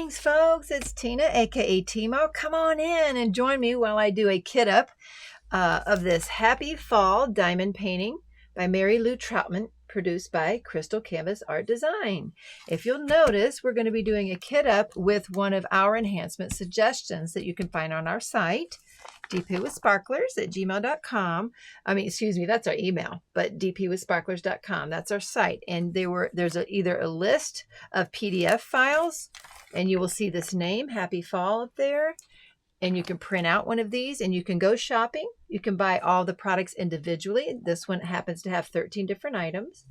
Greetings, folks. It's Tina, aka Teemaw. Come on in and join me while I do a kit up of this Happy Fall diamond painting by Mary Lou Troutman, produced by Crystal Canvas Art Design. If you'll notice, we're going to be doing a kit up with one of our enhancement suggestions that you can find on our site, dpwithsparklers@gmail.com. That's our email, but dpwithsparklers.com. That's our site. And there's either a list of PDF files, and you will see this name, Happy Fall, up there. And you can print out one of these and you can go shopping. You can buy all the products individually. This one happens to have 13 different items.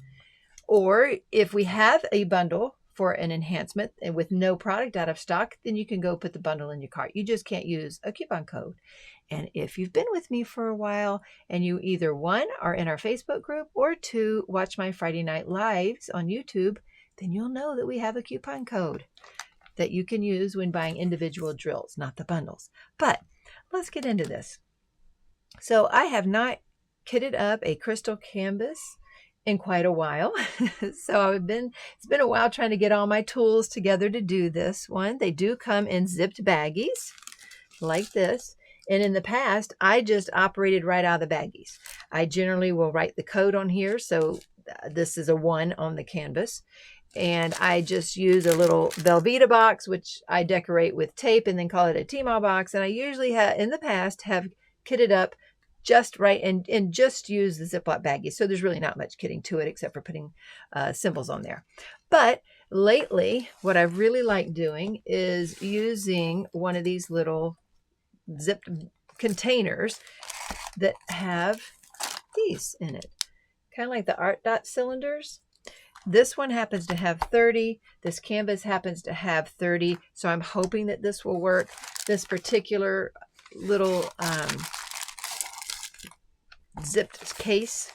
Or if we have a bundle for an enhancement and with no product out of stock, then you can go put the bundle in your cart. You just can't use a coupon code. And if you've been with me for a while and you either one, are in our Facebook group, or two, watch my Friday night lives on YouTube, then you'll know that we have a coupon code that you can use when buying individual drills, not the bundles. But let's get into this. So I have not kitted up a crystal canvas in quite a while. So it's been a while trying to get all my tools together to do this one. They do come in zipped baggies like this. And in the past, I just operated right out of the baggies. I generally will write the code on here. So this is a 1 on the canvas. And I just use a little Velveeta box, which I decorate with tape and then call it a Teemaw box. And I usually in the past have kitted up just right and just use the Ziploc baggies. So there's really not much kitting to it except for putting symbols on there. But lately, what I've really liked doing is using one of these little zipped containers that have these in it, kind of like the ARTDOT cylinders. This one happens to have 30. This canvas happens to have 30. So I'm hoping that this will work. This particular little zipped case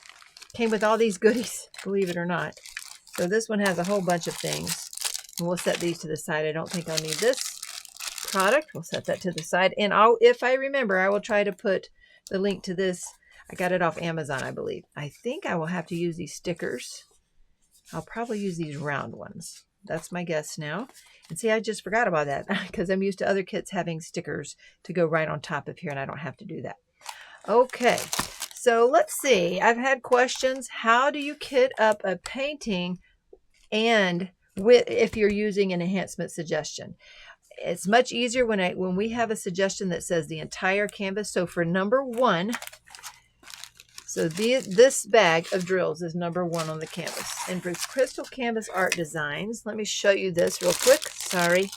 came with all these goodies, believe it or not. So this one has a whole bunch of things. And we'll set these to the side. I don't think I'll need this product. We'll set that to the side. And if I remember, I will try to put the link to this. I got it off Amazon, I believe. I think I will have to use these stickers. I'll probably use these round ones. That's my guess now. And see, I just forgot about that because I'm used to other kits having stickers to go right on top of here, and I don't have to do that. Okay, so let's see. I've had questions. How do you kit up a painting and if you're using an enhancement suggestion? It's much easier when we have a suggestion that says the entire canvas. So for number 1, so this bag of drills is number 1 on the canvas. And for Crystal Canvas Art Designs, let me show you this real quick. Sorry,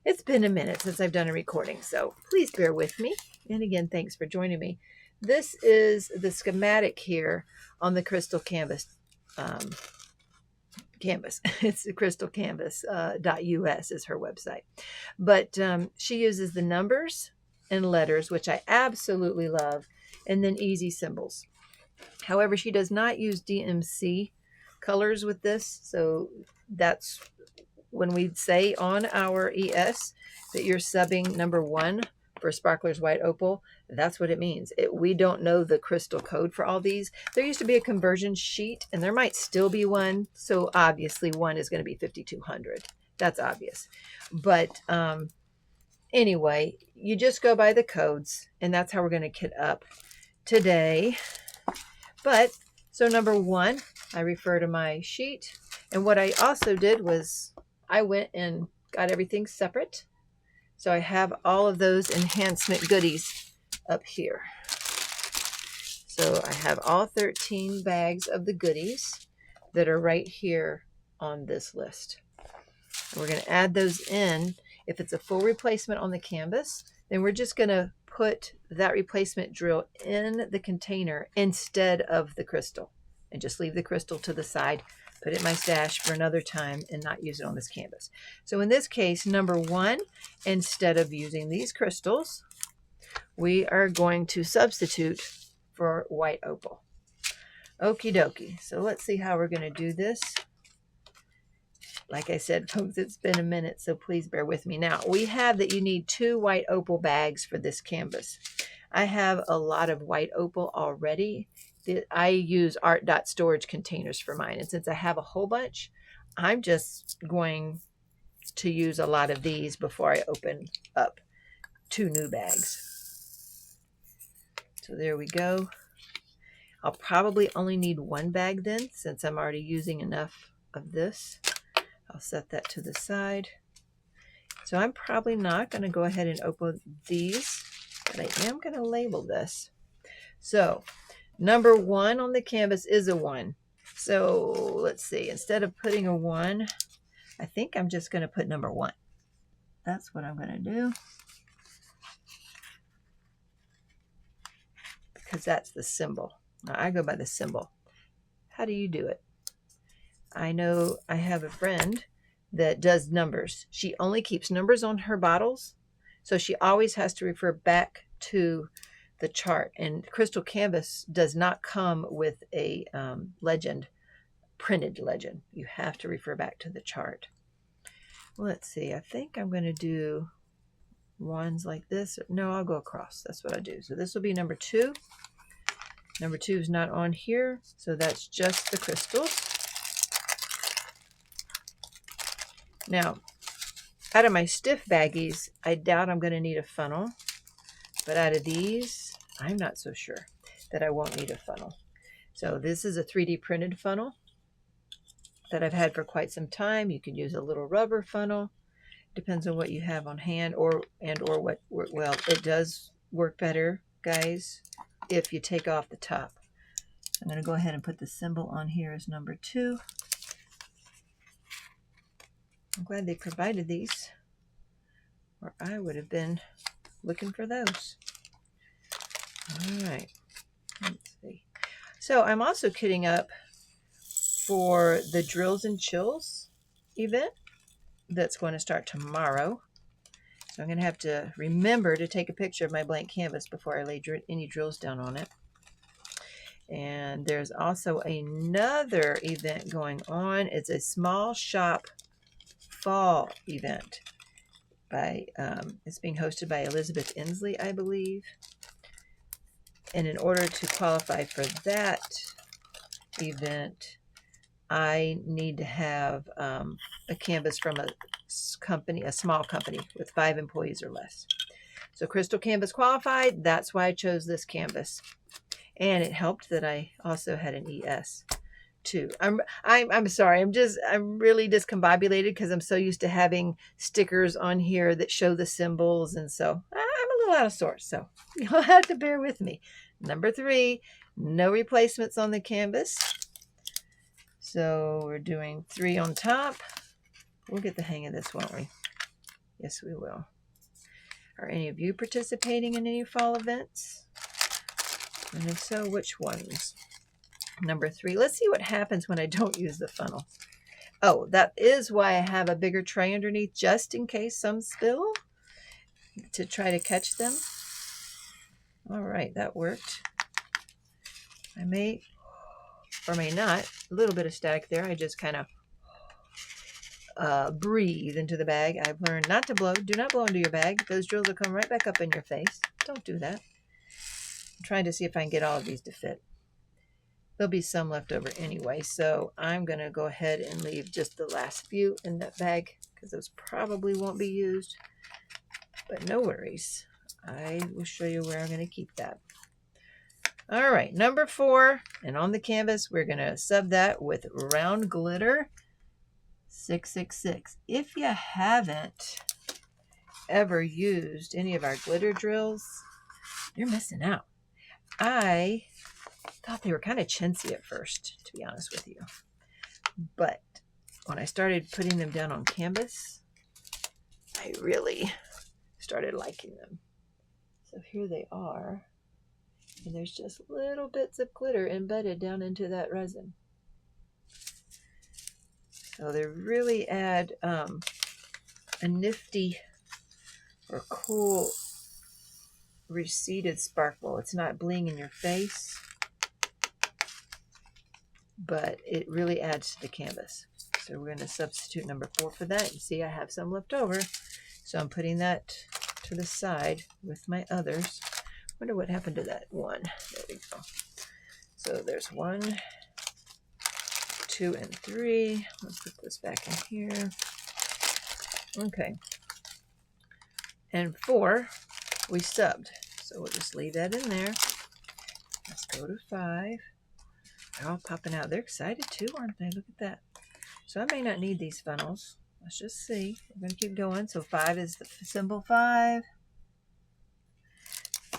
it's been a minute since I've done a recording, so please bear with me. And again, thanks for joining me. This is the schematic here on the Crystal Canvas canvas. It's the crystalcanvas.us is her website. But she uses the numbers and letters, which I absolutely love, and then easy symbols. However, she does not use DMC colors with this. So that's when we say on our ES that you're subbing number 1 for Sparkler's White Opal. That's what it means. We don't know the crystal code for all these. There used to be a conversion sheet, and there might still be one. So obviously 1 is going to be 5200. That's obvious. But anyway, you just go by the codes, and that's how we're going to kit up today. But so number 1, I refer to my sheet. And what I also did was I went and got everything separate. So I have all of those enhancement goodies up here. So I have all 13 bags of the goodies that are right here on this list. And we're going to add those in. If it's a full replacement on the canvas, then we're just going to put that replacement drill in the container instead of the crystal, and just leave the crystal to the side, put it in my stash for another time, and not use it on this canvas. So in this case, number 1, instead of using these crystals, we are going to substitute for white opal. Okie dokie. So let's see how we're going to do this. Like I said, folks, it's been a minute, so please bear with me. Now, we have that you need 2 white opal bags for this canvas. I have a lot of white opal already. I use ARTDOT storage containers for mine. And since I have a whole bunch, I'm just going to use a lot of these before I open up 2 new bags. So there we go. I'll probably only need 1 bag then, since I'm already using enough of this. I'll set that to the side. So I'm probably not going to go ahead and open these, but I am going to label this. So number 1 on the canvas is a 1. So let's see, instead of putting a 1, I think I'm just going to put number 1. That's what I'm going to do. Because that's the symbol. Now, I go by the symbol. How do you do it? I know I have a friend that does numbers. She only keeps numbers on her bottles, so she always has to refer back to the chart. And Crystal Canvas does not come with a legend, printed legend. You have to refer back to the chart. Let's see, I think I'm going to do ones like this. No, I'll go across. That's what I do. So this will be number 2. Number 2 is not on here, so that's just the crystals. Now, out of my stiff baggies, I doubt I'm going to need a funnel. But out of these, I'm not so sure that I won't need a funnel. So this is a 3D printed funnel that I've had for quite some time. You can use a little rubber funnel. Depends on what you have on hand or what, well, it does work better, guys, if you take off the top. I'm going to go ahead and put the symbol on here as number 2. I'm glad they provided these, or I would have been looking for those. All right, let's see. So I'm also kitting up for the Drills and Chills event that's going to start tomorrow. So I'm going to have to remember to take a picture of my blank canvas before I lay any drills down on it. And there's also another event going on. It's a small shop fall event by it's being hosted by Elizabeth Inslee, I believe. And in order to qualify for that event, I need to have a canvas from a company, a small company with 5 employees or less. So Crystal Canvas qualified. That's why I chose this canvas. And it helped that I also had an ES too. I'm sorry. I'm really discombobulated because I'm so used to having stickers on here that show the symbols, and so I'm a little out of sorts. So you'll have to bear with me. Number 3, no replacements on the canvas. So we're doing 3 on top. We'll get the hang of this, won't we? Yes, we will. Are any of you participating in any fall events? And if so, which ones? Number 3. Let's see what happens when I don't use the funnel. Oh, that is why I have a bigger tray underneath, just in case some spill, to try to catch them. All right, that worked. I may or may not. A little bit of static there. I just kind of breathe into the bag. I've learned not to blow. Do not blow into your bag. Those drills will come right back up in your face. Don't do that. I'm trying to see if I can get all of these to fit. There'll be some left over anyway, so I'm going to go ahead and leave just the last few in that bag because those probably won't be used. But no worries. I will show you where I'm going to keep that. All right, number 4, and on the canvas, we're going to sub that with Round Glitter 666. If you haven't ever used any of our glitter drills, you're missing out. I thought they were kind of chintzy at first, to be honest with you. But when I started putting them down on canvas, I really started liking them. So here they are. And there's just little bits of glitter embedded down into that resin. So they really add a nifty or cool receded sparkle. It's not bling in your face, but it really adds to the canvas. So we're going to substitute number 4 for that. You see I have some left over, so I'm putting that to the side with my others. Wonder what happened to that one. There we go. So there's 1, 2, and 3. Let's put this back in here. Okay. And 4, we subbed. So we'll just leave that in there. Let's go to 5. They're all popping out. They're excited too, aren't they? Look at that. So I may not need these funnels. Let's just see. We're going to keep going. So 5 is the symbol 5.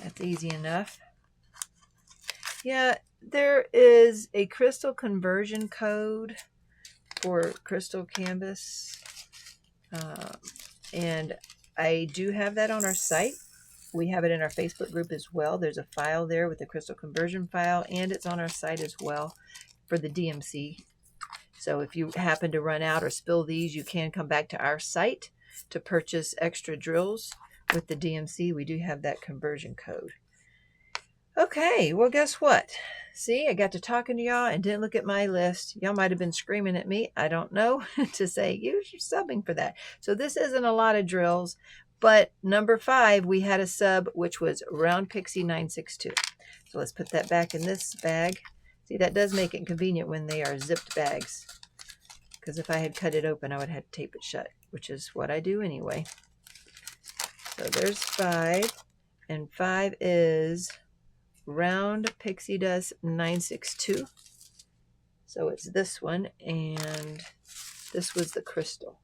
That's easy enough. Yeah, there is a crystal conversion code for crystal canvas. And I do have that on our site. We have it in our Facebook group as well. There's a file there with the crystal conversion file, and it's on our site as well for the DMC. So if you happen to run out or spill these, you can come back to our site to purchase extra drills with the DMC. We do have that conversion code. Okay, well, guess what? See, I got to talking to y'all and didn't look at my list. Y'all might have been screaming at me, I don't know, to say, you're subbing for that. So this isn't a lot of drills, but number 5, we had a sub, which was Round Pixie 962. So let's put that back in this bag. See, that does make it convenient when they are zipped bags, because if I had cut it open, I would have to tape it shut, which is what I do anyway. So there's 5, and 5 is Round Pixie Dust 962. So it's this one, and this was the crystal.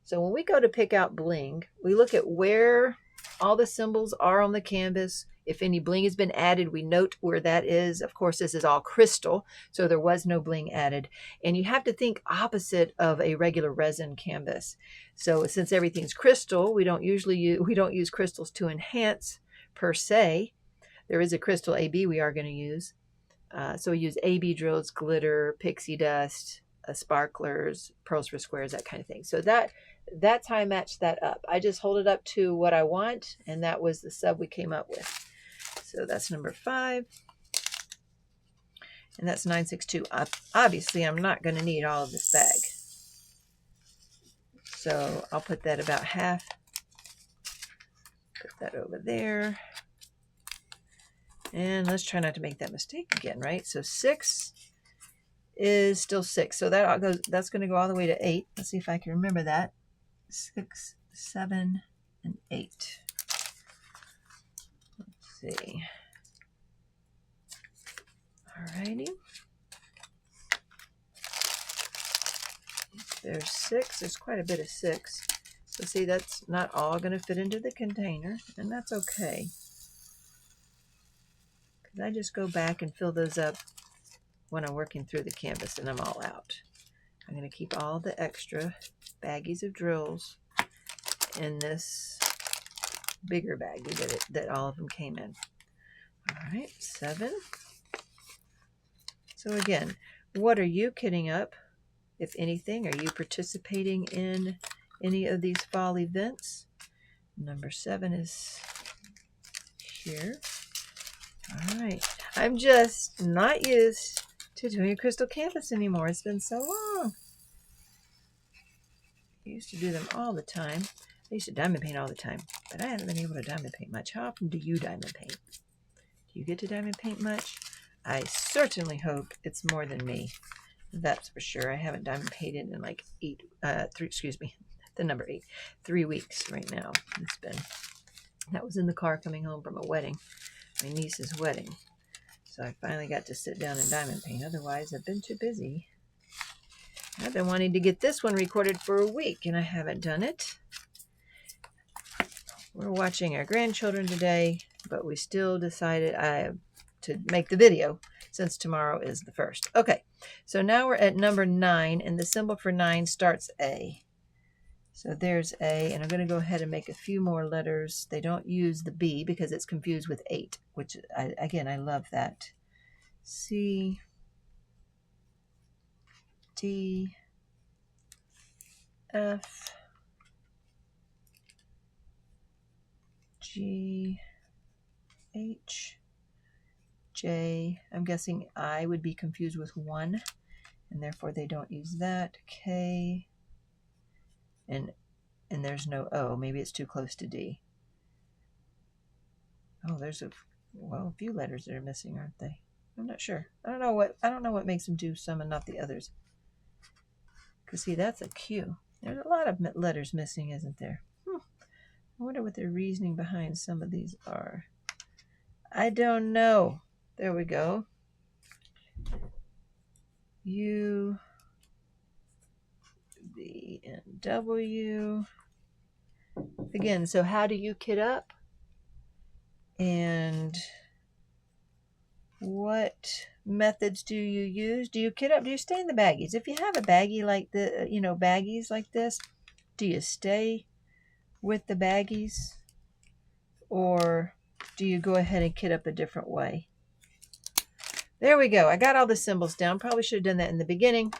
So when we go to pick out bling, we look at where all the symbols are on the canvas. If any bling has been added, we note where that is. Of course, this is all crystal, so there was no bling added. And you have to think opposite of a regular resin canvas. So since everything's crystal, we don't use crystals to enhance per se. There is a crystal AB we are going to use. So we use AB drills, glitter, pixie dust, sparklers, pearls for squares, that kind of thing. So that's how I matched that up. I just hold it up to what I want, and that was the sub we came up with. So that's number 5. And that's 962. Obviously, I'm not going to need all of this bag. So I'll put that about half. Put that over there. And let's try not to make that mistake again, right? So 6 is still 6. So that's going to go all the way to 8. Let's see if I can remember that. 6, 7, and 8. Let's see. Alrighty. There's 6. There's quite a bit of 6. So see, that's not all going to fit into the container, and that's okay. I just go back and fill those up when I'm working through the canvas and I'm all out. I'm going to keep all the extra baggies of drills in this bigger baggie that all of them came in. All right, 7. So again, what are you kitting up, if anything? Are you participating in any of these fall events? Number 7 is here. All right, I'm just not used to doing a crystal canvas anymore. It's been so long. I used to do them all the time. I used to diamond paint all the time, but I haven't been able to diamond paint much. How often do you diamond paint? Do you get to diamond paint much? I certainly hope it's more than me. That's for sure. I haven't diamond painted in like 3 weeks right now. That was in the car coming home from a wedding. My niece's wedding. So I finally got to sit down and diamond paint. Otherwise, I've been too busy. I've been wanting to get this one recorded for a week, and I haven't done it. We're watching our grandchildren today, but we still decided to make the video since tomorrow is the 1st. Okay, so now we're at number 9, and the symbol for 9 starts A. So there's A, and I'm going to go ahead and make a few more letters. They don't use the B because it's confused with 8, which, I love that. C, D, F, G, H, J. I'm guessing I would be confused with 1, and therefore they don't use that. K, and there's no O. Maybe it's too close to D. Oh, there's a few letters that are missing, aren't they? I'm not sure. I don't know what makes them do some and not the others. Because see, that's a Q. There's a lot of letters missing, isn't there? I wonder what the reasoning behind some of these are. I don't know. There we go. U, V, and W. Again, so how do you kit up? And what methods do you use? Do you kit up? Do you stay in the baggies? If you have a baggie like the, baggies like this, do you stay with the baggies? Or do you go ahead and kit up a different way? There we go. I got all the symbols down. Probably should have done that in the beginning,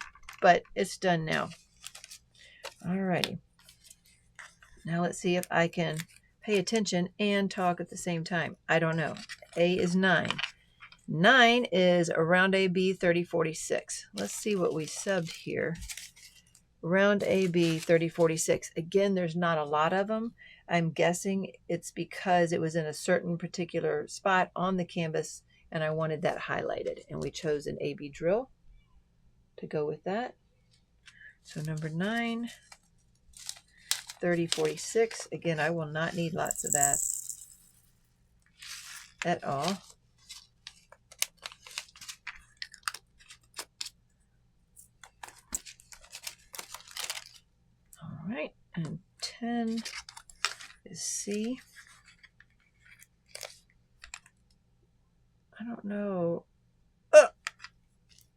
but it's done now. Alrighty. Now let's see if I can pay attention and talk at the same time. I don't know. A is 9. 9 is around AB 3046. Let's see what we subbed here. Round AB 3046. Again, there's not a lot of them. I'm guessing it's because it was in a certain particular spot on the canvas and I wanted that highlighted. And we chose an AB drill to go with that. So number 9, 3046. Again, I will not need lots of that at all. All right, and 10 is C. I don't know. Oh,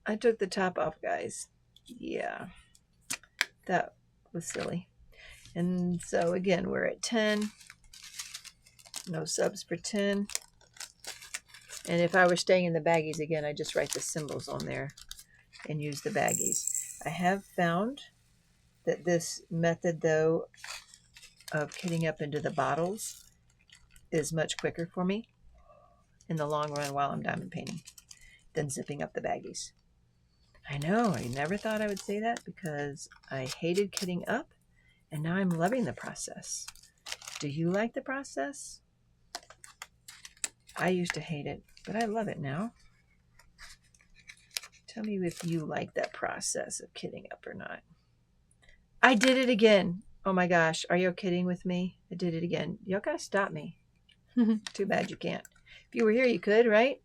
I took the top off, guys. Yeah, that was silly. And so again, we're at 10. No subs for 10. And if I were staying in the baggies again, I just write the symbols on there and use the baggies. I have found that this method, though, of kitting up into the bottles is much quicker for me in the long run while I'm diamond painting than zipping up the baggies. I know, I never thought I would say that because I hated kitting up, and now I'm loving the process. Do you like the process? I used to hate it, but I love it now. Tell me if you like that process of kitting up or not. I did it again. Oh my gosh, are you kidding with me? I did it again. Y'all gotta stop me. Too bad you can't. If you were here, you could, right?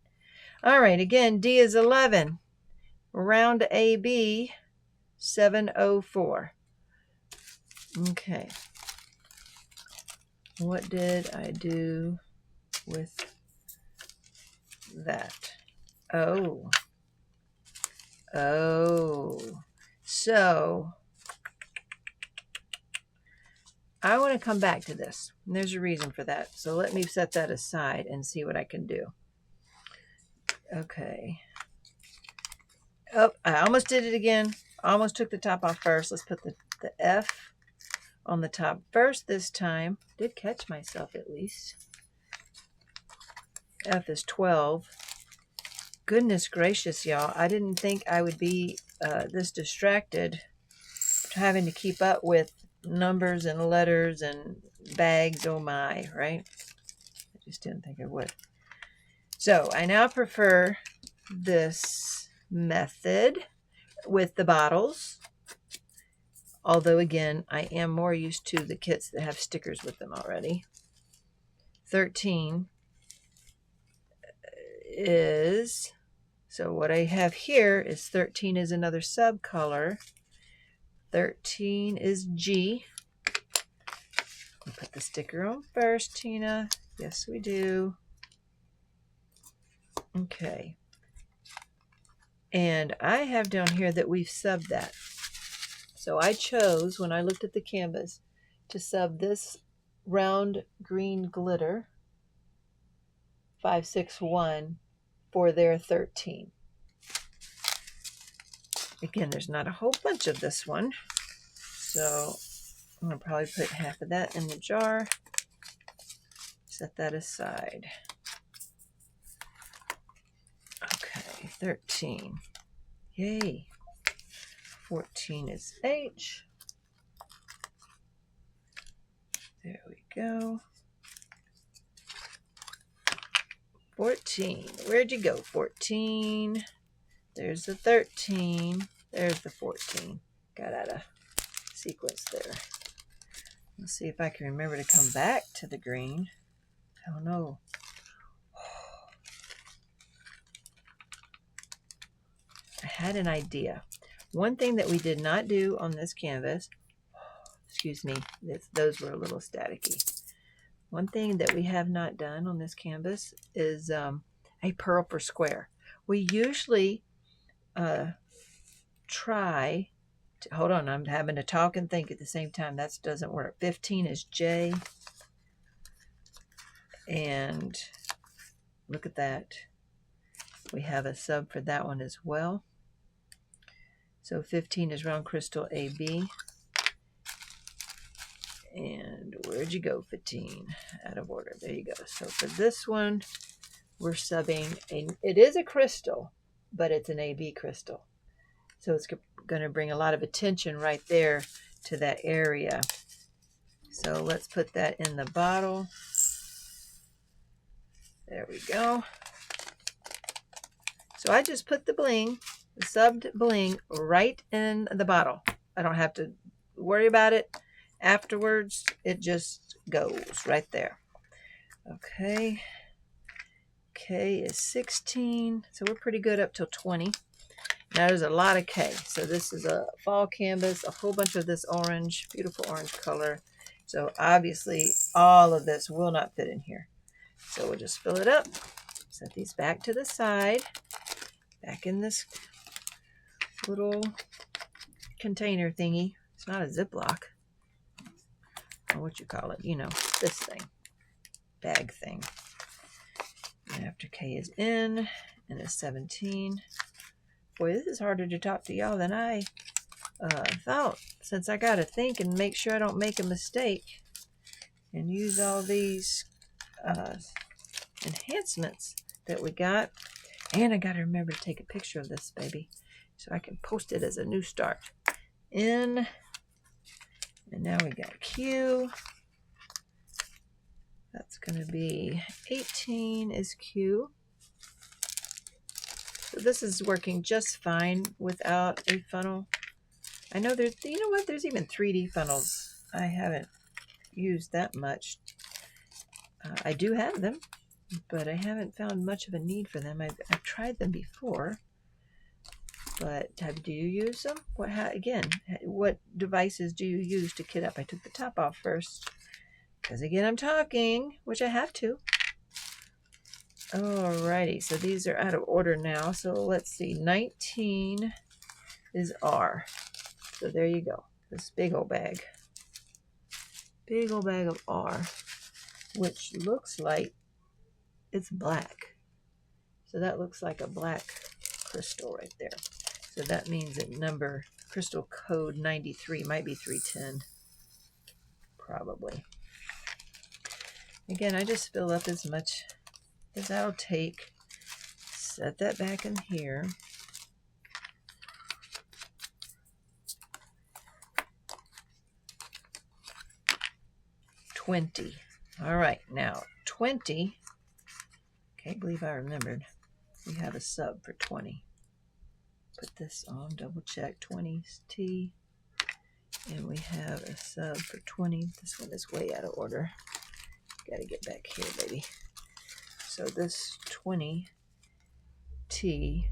All right, again, D is 11. Round AB 704. Okay. What did I do with that? Oh. So I want to come back to this. And there's a reason for that. So let me set that aside and see what I can do. Okay. Oh, I almost did it again. Almost took the top off first. Let's put the F on the top first this time. Did catch myself at least. F is 12. Goodness gracious, y'all. I didn't think I would be this distracted having to keep up with numbers and letters and bags. Oh my, right? I just didn't think I would. So I now prefer this method with the bottles. Although again, I am more used to the kits that have stickers with them already. 13 is, so what I have here is 13 is another subcolor. 13 is G. We'll put the sticker on first, Tina. Yes, we do. Okay. And I have down here that we've subbed that. So I chose, when I looked at the canvas, to sub this round green glitter 561 for their 13. Again, there's not a whole bunch of this one, so I'm going to probably put half of that in the jar. Set that aside. Okay, 13. Yay. 14 is H. There we go. 14. Where'd you go? 14. There's the 13. There's the 14. Got out of sequence there. Let's see if I can remember to come back to the green. Oh no. I had an idea. One thing that we did not do on this canvas, excuse me, those were a little staticky. One thing that we have not done on this canvas is a pearl per square. We usually try to, hold on, I'm having to talk and think at the same time. That doesn't work. 15 is J. And look at that. We have a sub for that one as well. So 15 is round crystal AB. And where'd you go, 15? Out of order. There you go. So for this one, we're subbing it is a crystal, but it's an AB crystal. So it's going to bring a lot of attention right there to that area. So let's put that in the bottle. There we go. So I just put the bling, the subbed bling, right in the bottle. I don't have to worry about it afterwards. It just goes right there. Okay. K is 16. So we're pretty good up till 20. Now there's a lot of K. So this is a fall canvas, a whole bunch of this orange, beautiful orange color. So obviously all of this will not fit in here. So we'll just fill it up. Set these back to the side. Back in this little container thingy. It's not a Ziploc. Or what you call it. You know, this thing. Bag thing. And after K is in, and it's 17. Boy, this is harder to talk to y'all than I thought. Since I got to think and make sure I don't make a mistake. And use all these enhancements that we got. And I got to remember to take a picture of this baby so I can post it as a new start. In, and now we got Q. That's going to be 18 is Q. So this is working just fine without a funnel. I know there's, you know what, there's even 3D funnels. I haven't used that much. I do have them, but I haven't found much of a need for them. I've tried them before, but do you use them? What devices do you use to kit up? I took the top off first, because again, I'm talking, which I have to. Alrighty, so these are out of order now. So let's see, 19 is R. So there you go, this big old bag. Big old bag of R, which looks like it's black. So that looks like a black crystal right there. So that means that number crystal code 93 might be 310. Probably. Again, I just fill up as much as I'll take. Set that back in here. $20. All right, now 20. Can't believe I remembered. We have a sub for 20. Put this on, double check. 20's T. And we have a sub for 20. This one is way out of order. Got to get back here, baby. So this 20 T,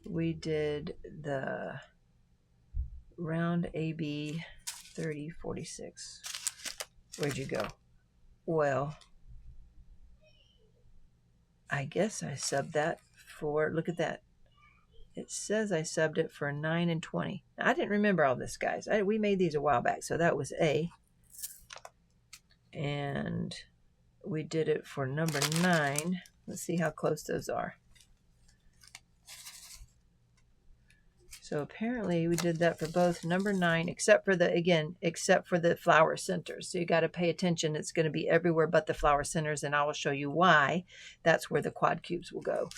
we did the round AB 3046. Where'd you go? Well, I guess I subbed that for, look at that. It says I subbed it for 9 and 20. Now, I didn't remember all this, guys. We made these a while back, so that was A. And we did it for number 9. Let's see how close those are. So apparently we did that for both number 9, except for the flower centers. So you got to pay attention. It's going to be everywhere but the flower centers, and I will show you why. That's where the quad cubes will go.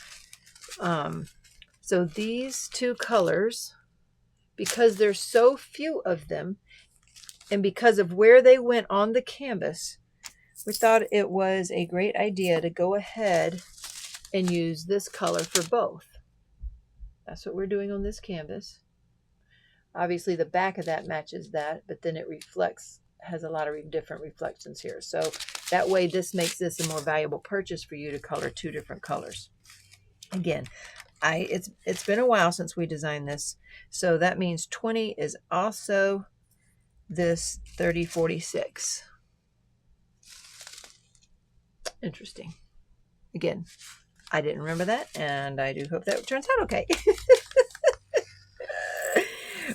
So these two colors, because there's so few of them, and because of where they went on the canvas, we thought it was a great idea to go ahead and use this color for both. That's what we're doing on this canvas. Obviously the back of that matches that, but then it reflects, has a lot of different reflections here. So that way this makes this a more valuable purchase for you to color 2 different colors. Again, it's been a while since we designed this. So that means 20 is also this 3046. Interesting. Again, I didn't remember that, and I do hope that turns out okay.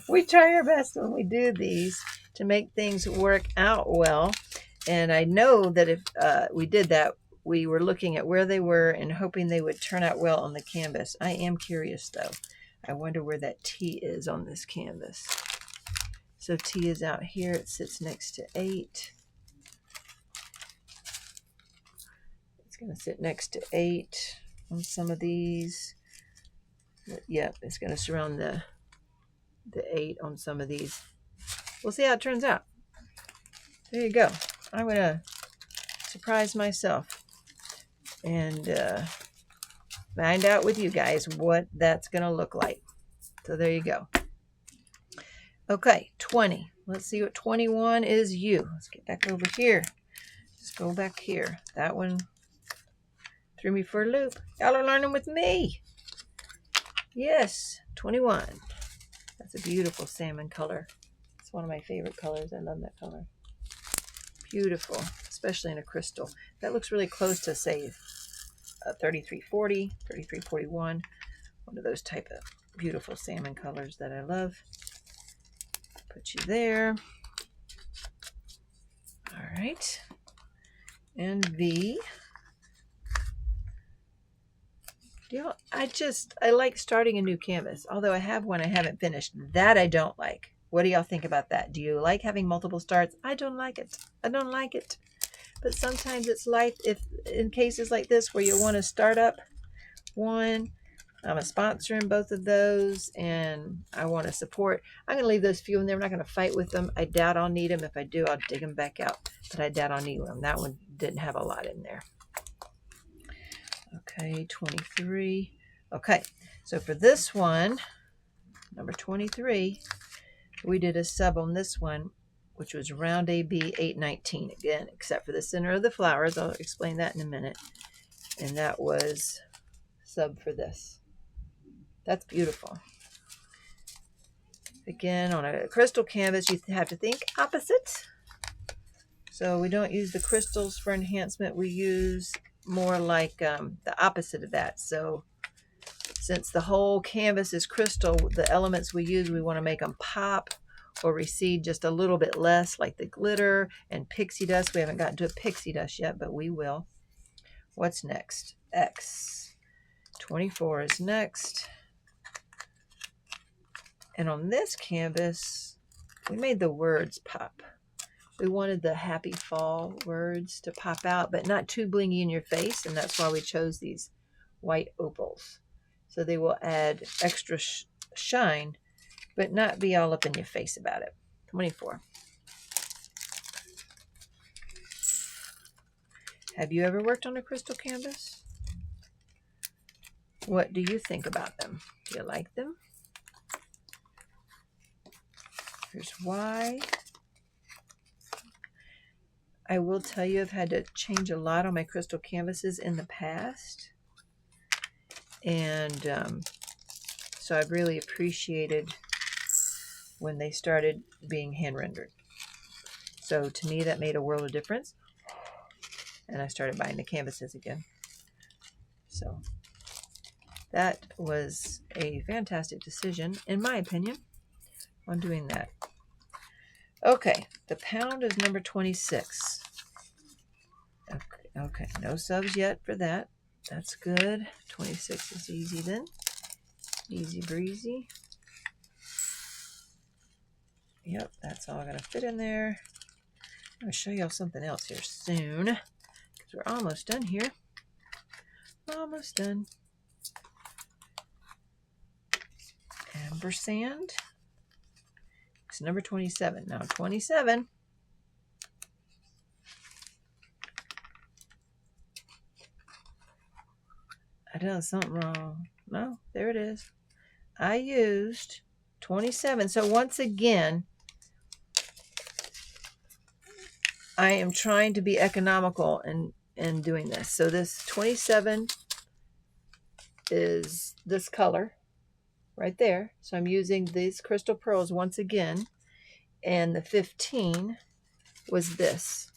We try our best when we do these to make things work out well. And I know that if we did that, we were looking at where they were and hoping they would turn out well on the canvas. I am curious though. I wonder where that T is on this canvas. So T is out here. It sits next to 8. It's going to sit next to 8 on some of these. Yep, it's going to surround the 8 on some of these. We'll see how it turns out. There you go. I'm going to surprise myself and find out with you guys what that's going to look like. So there you go. Okay, 20. Let's see what 21 is you. Let's get back over here. Let's go back here. That one threw me for a loop. Y'all are learning with me. Yes, 21. That's a beautiful salmon color. It's one of my favorite colors. I love that color. Beautiful, especially in a crystal. That looks really close to, say, a 3340, 3341. One of those type of beautiful salmon colors that I love. Put you there. All right. And V. I like starting a new canvas. Although I have one I haven't finished. That I don't like. What do y'all think about that? Do you like having multiple starts? I don't like it. I don't like it. But sometimes it's life, if in cases like this where you want to start up one. I'm a sponsor in both of those, and I want to support. I'm going to leave those few in there. I'm not going to fight with them. I doubt I'll need them. If I do, I'll dig them back out. But I doubt I'll need them. That one didn't have a lot in there. Okay, 23. Okay, so for this one, number 23, we did a sub on this one, which was round AB 819 again, except for the center of the flowers. I'll explain that in a minute. And that was sub for this. That's beautiful. Again, on a crystal canvas, you have to think opposite. So we don't use the crystals for enhancement. We use more like the opposite of that. So since the whole canvas is crystal, the elements we use, we want to make them pop or recede just a little bit less, like the glitter and pixie dust. We haven't gotten to a pixie dust yet, but we will. What's next? X. 24 is next. And on this canvas, we made the words pop. We wanted the happy fall words to pop out, but not too blingy in your face, and that's why we chose these white opals. So they will add extra shine, but not be all up in your face about it. 24. Have you ever worked on a crystal canvas? What do you think about them? Do you like them? Here's why. I will tell you I've had to change a lot on my crystal canvases in the past. And so I've really appreciated when they started being hand rendered. So to me that made a world of difference. And I started buying the canvases again. So that was a fantastic decision, in my opinion, on doing that. Okay, the pound is number 26. Okay, no subs yet for that. That's good. 26 is easy then. Easy breezy. Yep, that's all going to fit in there. I'm going to show y'all something else here soon, because we're almost done here. Almost done. Ampersand. It's number 27. Now 27. I done something wrong. No, there it is. I used 27. So once again, I am trying to be economical in doing this. So this 27 is this color right there. So I'm using these crystal pearls once again. And the 15 was this.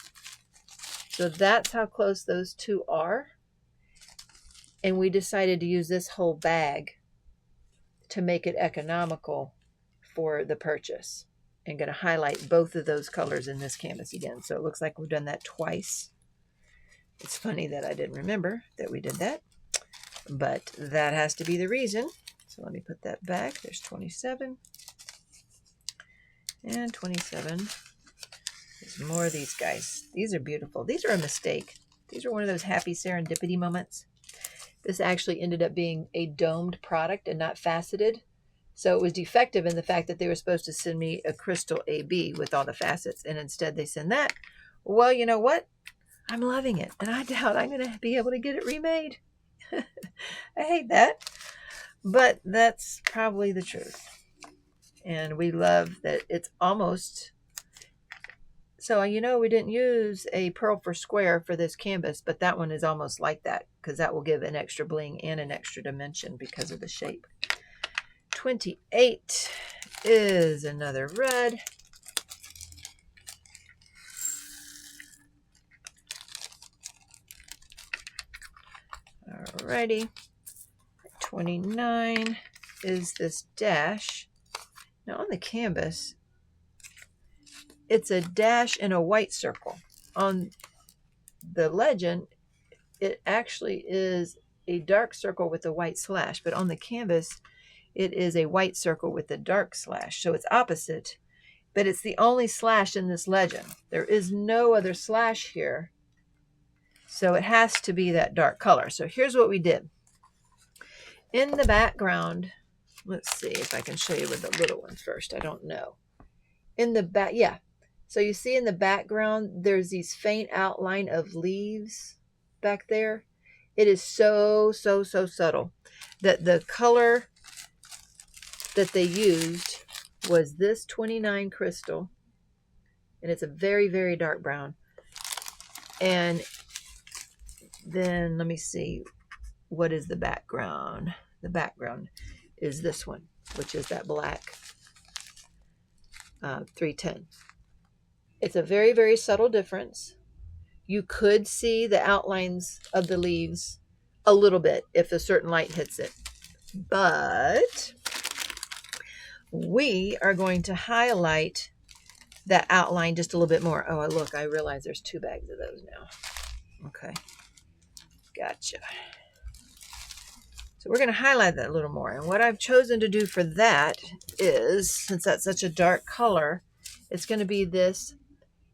So that's how close those two are. And we decided to use this whole bag to make it economical for the purchase. I'm going to highlight both of those colors in this canvas again. So it looks like we've done that twice. It's funny that I didn't remember that we did that, but that has to be the reason. So let me put that back. There's 27 and 27. There's more of these guys. These are beautiful. These are a mistake. These are one of those happy serendipity moments. This actually ended up being a domed product and not faceted. So it was defective in the fact that they were supposed to send me a crystal AB with all the facets, and instead they send that. Well, you know what? I'm loving it, and I doubt I'm going to be able to get it remade. I hate that, but that's probably the truth. And we love that it's almost... So, you know, we didn't use a pearl for square for this canvas, but that one is almost like that because that will give an extra bling and an extra dimension because of the shape. 28 is another red. Alrighty. 29 is this dash. Now on the canvas, it's a dash in a white circle. On the legend, it actually is a dark circle with a white slash, but on the canvas, it is a white circle with a dark slash. So it's opposite, but it's the only slash in this legend. There is no other slash here. So it has to be that dark color. So here's what we did. In the background, let's see if I can show you with the little ones first. I don't know. In the back, yeah. So you see in the background, there's these faint outline of leaves back there. It is so subtle that the color that they used was this 29 crystal, and it's a very dark brown. And then let me see, what is the background? The background is this one, which is that black 310. It's a very subtle difference. You could see the outlines of the leaves a little bit if a certain light hits it. But we are going to highlight that outline just a little bit more. Oh, look, I realize there's 2 bags of those now. Okay. Gotcha. So we're going to highlight that a little more. And what I've chosen to do for that is, since that's such a dark color, it's going to be this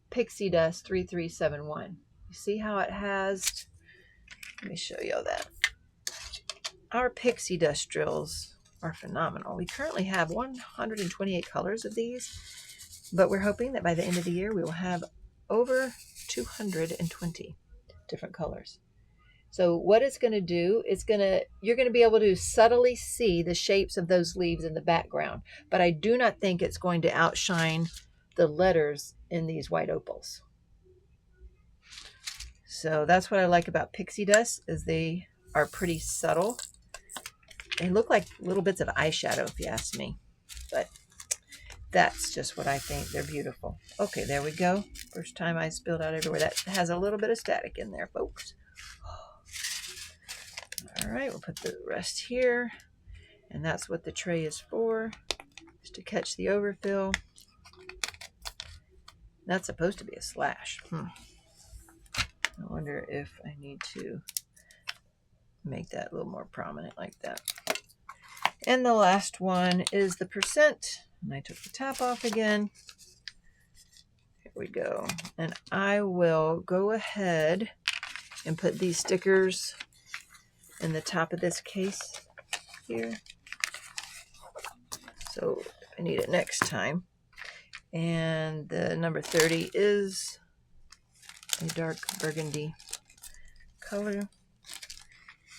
Pixie Dust 3371. You see how it has, let me show you all that. Our Pixie Dust drills are phenomenal. We currently have 128 colors of these, but we're hoping that by the end of the year we will have over 220 different colors. So what it's going to do, you're going to be able to subtly see the shapes of those leaves in the background, but I do not think it's going to outshine the letters in these white opals. So that's what I like about Pixie Dust, is they are pretty subtle. They look like little bits of eyeshadow, if you ask me, but that's just what I think. They're beautiful. Okay, there we go. First time I spilled out everywhere. That has a little bit of static in there, folks. All right, we'll put the rest here, and that's what the tray is for, is to catch the overfill. That's supposed to be a slash. I wonder if I need to make that a little more prominent like that. And the last one is the percent, and I took the top off again. Here we go. And I will go ahead and put these stickers in the top of this case here, so I need it next time. And the number 30 is a dark burgundy color.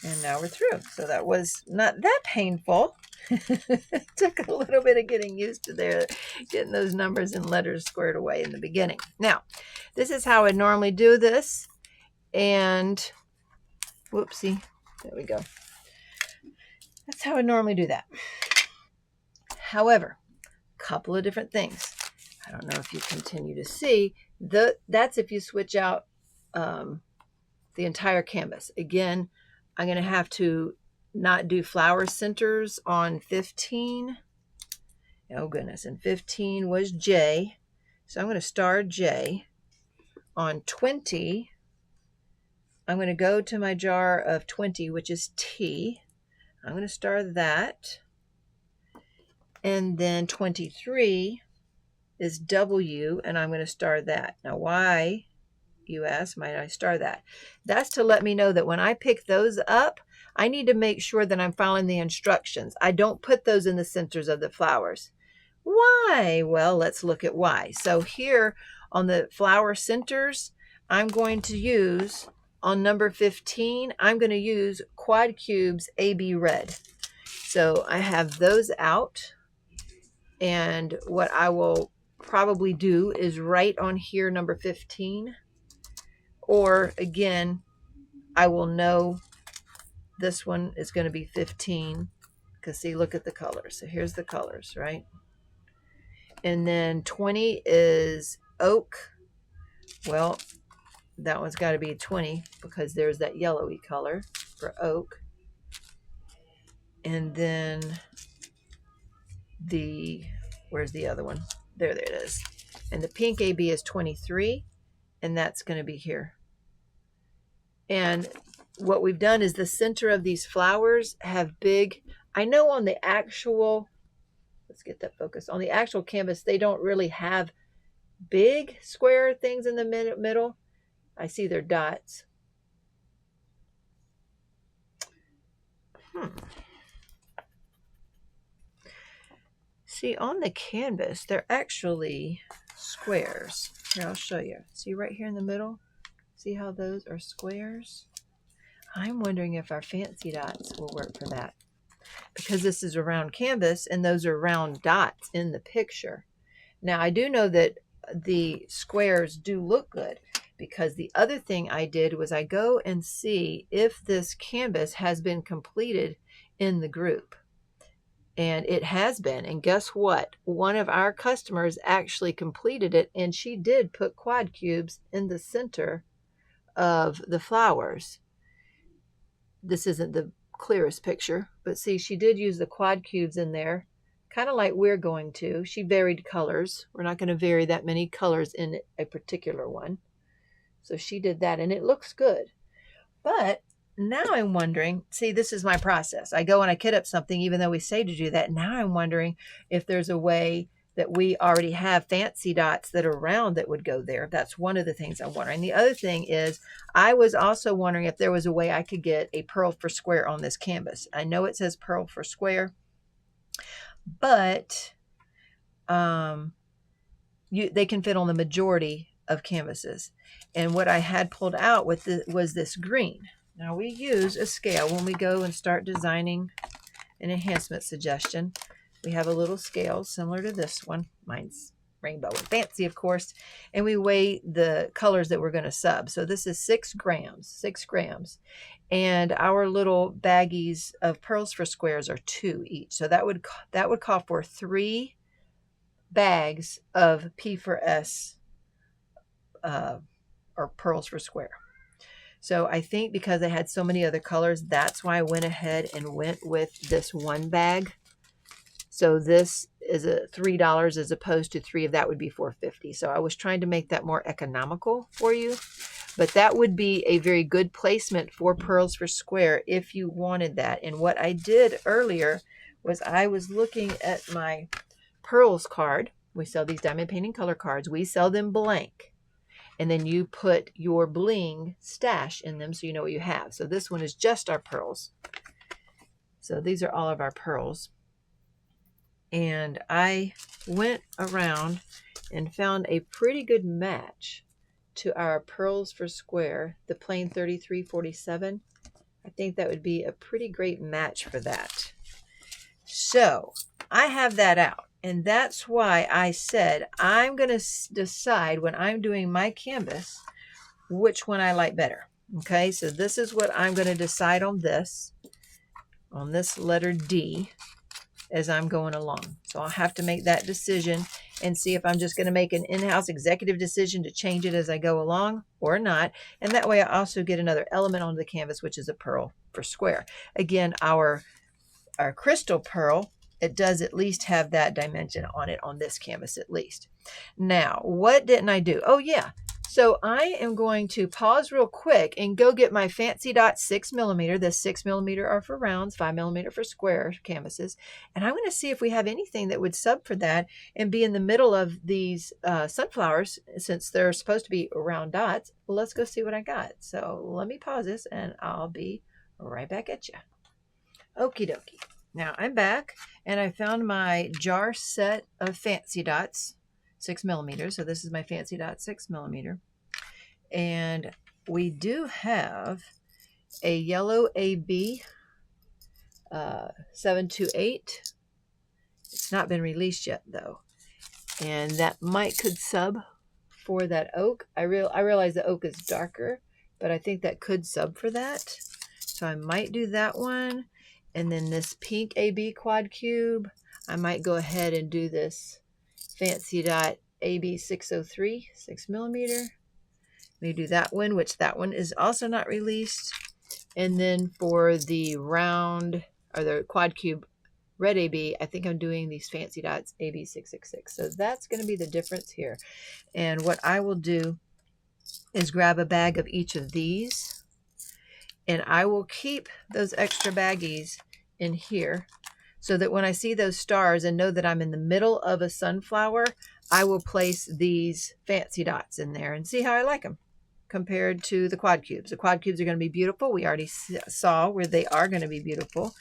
And now we're through. So that was not that painful. It took a little bit of getting used to getting those numbers and letters squared away in the beginning. Now, this is how I normally do this. And whoopsie, there we go. That's how I normally do that. However, a couple of different things. I don't know if you continue to see. That's if you switch out the entire canvas. Again, I'm going to have to not do flower centers on 15. Oh goodness, and 15 was J. So I'm going to star J. On 20, I'm going to go to my jar of 20, which is T. I'm going to star that. And then 23 is W, and I'm going to star that. Now, why, you ask, might I star that? That's to let me know that when I pick those up, I need to make sure that I'm following the instructions. I don't put those in the centers of the flowers. Why? Well, let's look at why. So here on the flower centers, I'm going to use, on number 15, I'm going to use Quad Cubes AB Red. So I have those out. And what I will probably do is write on here number 15. Or again, I will know this one is going to be 15. Because see, look at the colors. So here's the colors, right? And then 20 is oak. Well, that one's got to be 20 because there's that yellowy color for oak. And then where's the other one? There it is. And the pink AB is 23, and that's going to be here. And what we've done is the center of these flowers have big, I know on the actual, let's get that focus, on the actual canvas, they don't really have big square things in the middle. I see their dots. See, on the canvas, they're actually squares. Here, I'll show you. See right here in the middle? See how those are squares? I'm wondering if our fancy dots will work for that. Because this is a round canvas, and those are round dots in the picture. Now, I do know that the squares do look good, because the other thing I did was I go and see if this canvas has been completed in the group. And it has been. And guess what? One of our customers actually completed it, and she did put quad cubes in the center of the flowers. This isn't the clearest picture, but see, she did use the quad cubes in there, kind of like we're going to. She varied colors. We're not going to vary that many colors in a particular one. So she did that, and it looks good. But now I'm wondering, see, this is my process. I go and I kit up something, even though we say to do that. Now I'm wondering if there's a way that we already have fancy dots that are round that would go there. That's one of the things I'm wondering. The other thing is, I was also wondering if there was a way I could get a pearl for square on this canvas. I know it says pearl for square, but they can fit on the majority of canvases. And what I had pulled out was this green. Now we use a scale when we go and start designing an enhancement suggestion. We have a little scale similar to this one. Mine's rainbow and fancy, of course. And we weigh the colors that we're going to sub. So this is 6 grams, 6 grams. And our little baggies of pearls for squares are 2 each. So that would call for 3 bags of P for S or pearls for square. So I think because I had so many other colors, that's why I went ahead and went with this one bag. So this is a $3 as opposed to 3 of that would be $4.50. So I was trying to make that more economical for you. But that would be a very good placement for pearls for square if you wanted that. And what I did earlier was I was looking at my pearls card. We sell these diamond painting color cards. We sell them blank. And then you put your bling stash in them so you know what you have. So this one is just our pearls. So these are all of our pearls. And I went around and found a pretty good match to our pearls for square, the plain 3347. I think that would be a pretty great match for that. So I have that out. And that's why I said I'm going to decide when I'm doing my canvas which one I like better. Okay, so this is what I'm going to decide on this letter D as I'm going along. So I'll have to make that decision and see if I'm just going to make an in-house executive decision to change it as I go along or not. And that way I also get another element onto the canvas, which is a pearl for square. Again, our crystal pearl, it does at least have that dimension on it on this canvas at least. Now, what didn't I do? Oh yeah. So I am going to pause real quick and go get my Fancy Dot 6mm. The 6mm are for rounds, 5mm for square canvases. And I'm going to see if we have anything that would sub for that and be in the middle of these sunflowers, since they're supposed to be round dots. Well, let's go see what I got. So let me pause this and I'll be right back at you. Okie dokie. Now I'm back and I found my jar set of Fancy Dots 6mm. So this is my Fancy Dot 6mm. And we do have a yellow AB 728. It's not been released yet though. And that could sub for that oak. I realize the oak is darker, but I think that could sub for that. So I might do that one. And then this pink AB quad cube, I might go ahead and do this Fancy Dot AB 603 6mm. Let me do that one, which that one is also not released. And then for the round or the quad cube red AB, I think I'm doing these Fancy Dots AB 666. So that's going to be the difference here. And what I will do is grab a bag of each of these. And I will keep those extra baggies in here so that when I see those stars and know that I'm in the middle of a sunflower, I will place these Fancy Dots in there and see how I like them compared to the quad cubes. The quad cubes are going to be beautiful. We already saw where they are going to be beautiful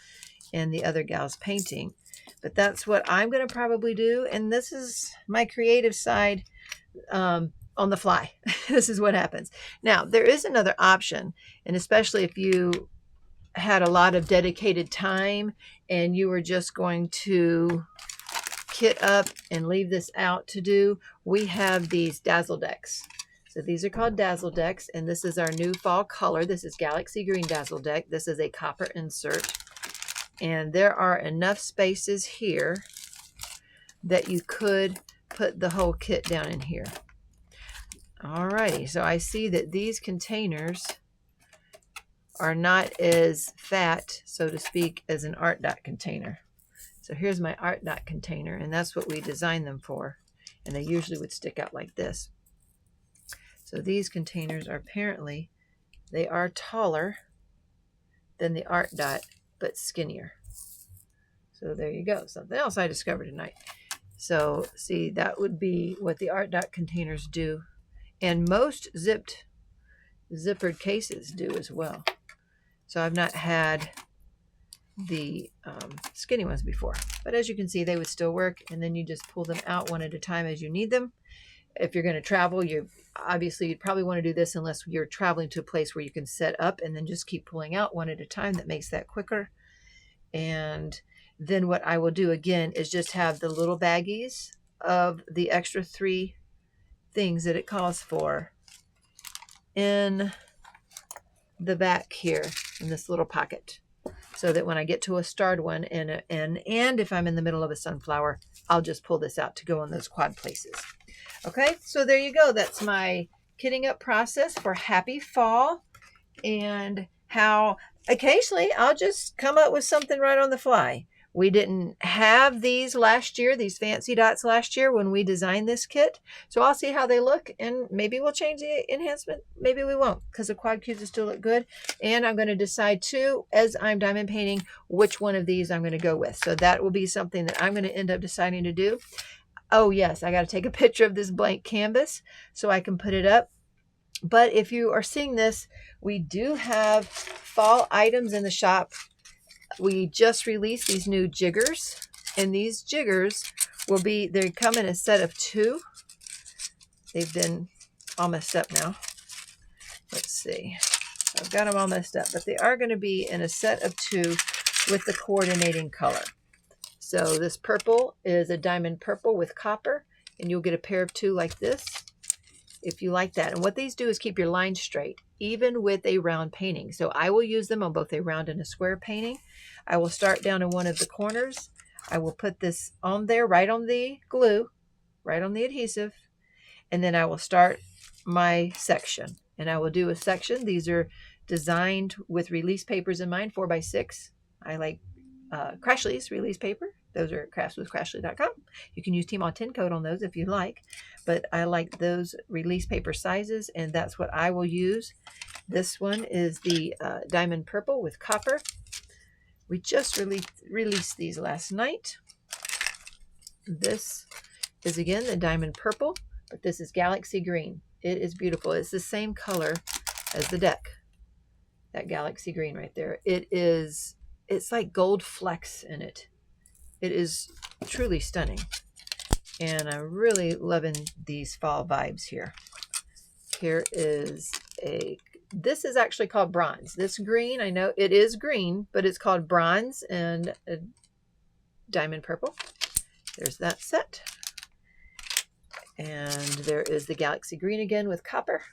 in the other gal's painting. But that's what I'm going to probably do. And this is my creative side on the fly. This is what happens. Now, there is another option, and especially if you had a lot of dedicated time and you were just going to kit up and leave this out to do, we have these Dazzle Decks. So these are called Dazzle Decks, and this is our new fall color. This is Galaxy Green Dazzle Deck. This is a copper insert, and there are enough spaces here that you could put the whole kit down in here. Alrighty, so I see that these containers are not as fat, so to speak, as an ARTDOT container. So here's my ARTDOT container, and that's what we designed them for. And they usually would stick out like this. So these containers are apparently, they are taller than the ARTDOT, but skinnier. So there you go. Something else I discovered tonight. So see, that would be what the ARTDOT containers do. And most zippered cases do as well. So I've not had the skinny ones before. But as you can see, they would still work. And then you just pull them out one at a time as you need them. If you're going to travel, you'd probably want to do this unless you're traveling to a place where you can set up and then just keep pulling out one at a time. That makes that quicker. And then what I will do again is just have the little baggies of the extra 3 things that it calls for in the back here in this little pocket, so that when I get to a starred one and if I'm in the middle of a sunflower, I'll just pull this out to go in those quad places. Okay, so there you go. That's my kitting up process for happy fall, and how occasionally I'll just come up with something right on the fly. We didn't have these last year, these Fancy Dots last year when we designed this kit. So I'll see how they look, and maybe we'll change the enhancement. Maybe we won't, because the quad cubes still look good. And I'm going to decide too, as I'm diamond painting, which one of these I'm going to go with. So that will be something that I'm going to end up deciding to do. Oh yes, I got to take a picture of this blank canvas so I can put it up. But if you are seeing this, we do have fall items in the shop. We just released these new jiggers, and these jiggers they come in a set of 2. They've been all messed up now. Let's see. I've got them all messed up, but they are going to be in a set of 2 with the coordinating color. So this purple is a diamond purple with copper, and you'll get a pair of 2 like this if you like that. And what these do is keep your lines straight, even with a round painting. So I will use them on both a round and a square painting. I will start down in one of the corners. I will put this on there, right on the glue, right on the adhesive, and then I will start my section. And I will do a section. These are designed with release papers in mind, 4x6. I like Crashley's release paper. Those are craftswithcrashley.com. You can use Teemaw 10 code on those if you like, but I like those release paper sizes, and that's what I will use. This one is the diamond purple with copper. We just released these last night. This is again the diamond purple, but this is galaxy green. It is beautiful. It's the same color as the deck. That galaxy green right there. It's like gold flecks in it. It is truly stunning. And I'm really loving these fall vibes here. Here is this is actually called bronze. This green, I know it is green, but it's called bronze and a diamond purple. There's that set. And there is the galaxy green again with copper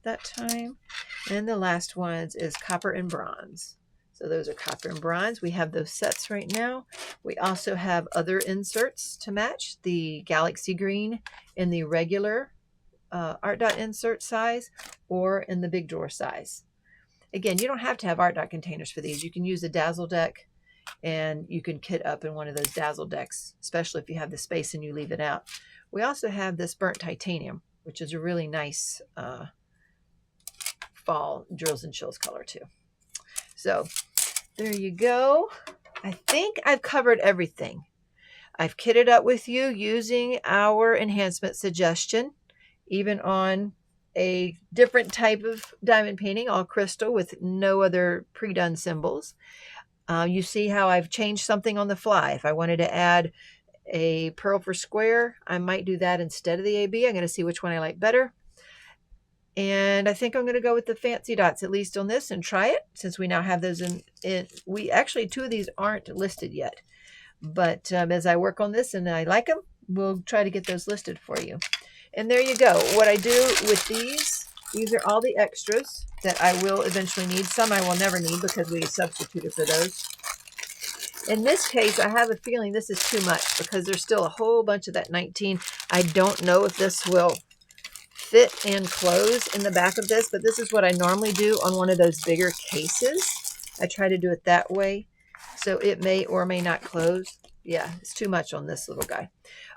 that time. And the last ones is copper and bronze. So those are copper and bronze. We have those sets right now. We also have other inserts to match, the galaxy green in the regular ARTDOT insert size or in the big drawer size. Again, you don't have to have ARTDOT containers for these. You can use a dazzle deck, and you can kit up in one of those dazzle decks, especially if you have the space and you leave it out. We also have this burnt titanium, which is a really nice fall drills and chills color too. So there you go. I think I've covered everything. I've kitted up with you using our enhancement suggestion, even on a different type of diamond painting, all crystal with no other pre-done symbols. You see how I've changed something on the fly. If I wanted to add a pearl for square, I might do that instead of the AB. I'm going to see which one I like better. And I think I'm going to go with the fancy dots, at least on this, and try it, since we now have those in we actually, 2 of these aren't listed yet. But as I work on this and I like them, we'll try to get those listed for you. And there you go. What I do with these are all the extras that I will eventually need. Some I will never need because we substituted for those. In this case, I have a feeling this is too much because there's still a whole bunch of that 19. I don't know if this will fit and close in the back of this, but this is what I normally do on one of those bigger cases. I try to do it that way, so it may or may not close. Yeah, it's too much on this little guy,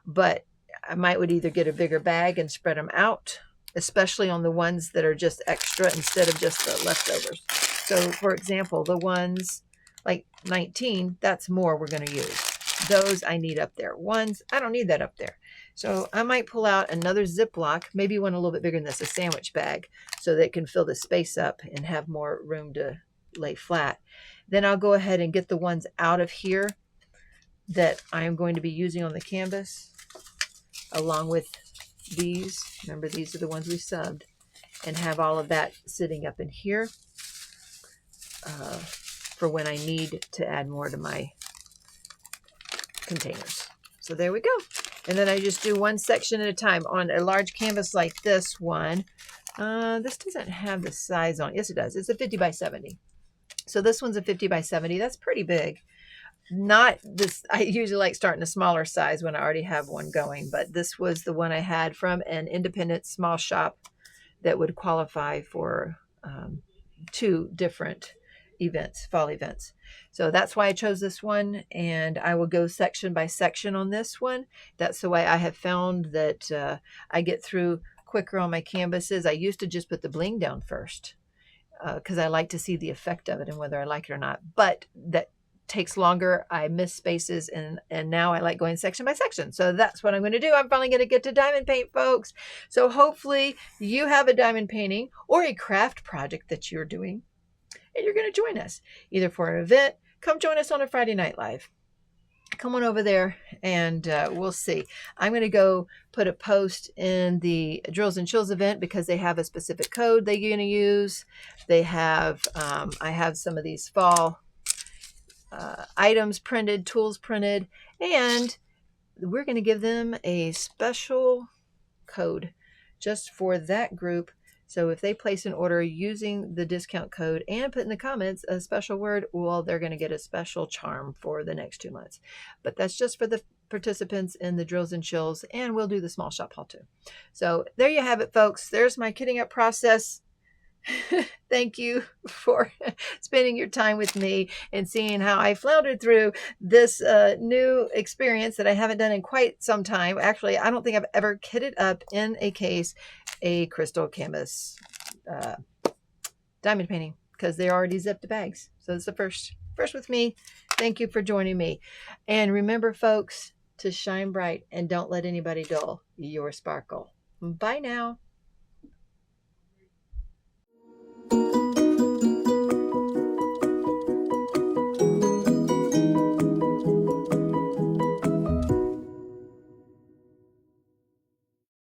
but I would either get a bigger bag and spread them out, especially on the ones that are just extra instead of just the leftovers. So for example, the ones like 19, that's more we're going to use. Those I need up there. Ones, I don't need that up there. So I might pull out another Ziploc, maybe one a little bit bigger than this, a sandwich bag, so that it can fill the space up and have more room to lay flat. Then I'll go ahead and get the ones out of here that I'm going to be using on the canvas, along with these. Remember, these are the ones we subbed, and have all of that sitting up in here for when I need to add more to my containers. So there we go. And then I just do one section at a time on a large canvas like this one. This doesn't have the size on it. Yes, it does. It's a 50 by 70. So this one's a 50 by 70. That's pretty big. Not this. I usually like starting a smaller size when I already have one going, but this was the one I had from an independent small shop that would qualify for 2 different events, fall events. So that's why I chose this one, and I will go section by section on this one. That's the way I have found that I get through quicker on my canvases. I used to just put the bling down first because I like to see the effect of it and whether I like it or not, but that takes longer. I miss spaces, and now I like going section by section. So that's what I'm going to do. I'm finally going to get to diamond paint, folks. So hopefully you have a diamond painting or a craft project that you're doing, and you're going to join us either for an event. Come join us on a Friday Night Live. Come on over there, and we'll see. I'm going to go put a post in the Drills and Chills event because they have a specific code they're going to use. They have, I have some of these fall items printed, tools printed, and we're going to give them a special code just for that group. So if they place an order using the discount code and put in the comments a special word, well, they're going to get a special charm for the next 2 months. But that's just for the participants in the drills and chills, and we'll do the small shop haul too. So there you have it, folks. There's my kitting up process. Thank you for spending your time with me and seeing how I floundered through this new experience that I haven't done in quite some time. Actually, I don't think I've ever kitted up in a case a crystal canvas diamond painting, because they're already zipped to bags. So it's the first with me. Thank you for joining me. And remember, folks, to shine bright and don't let anybody dull your sparkle. Bye now.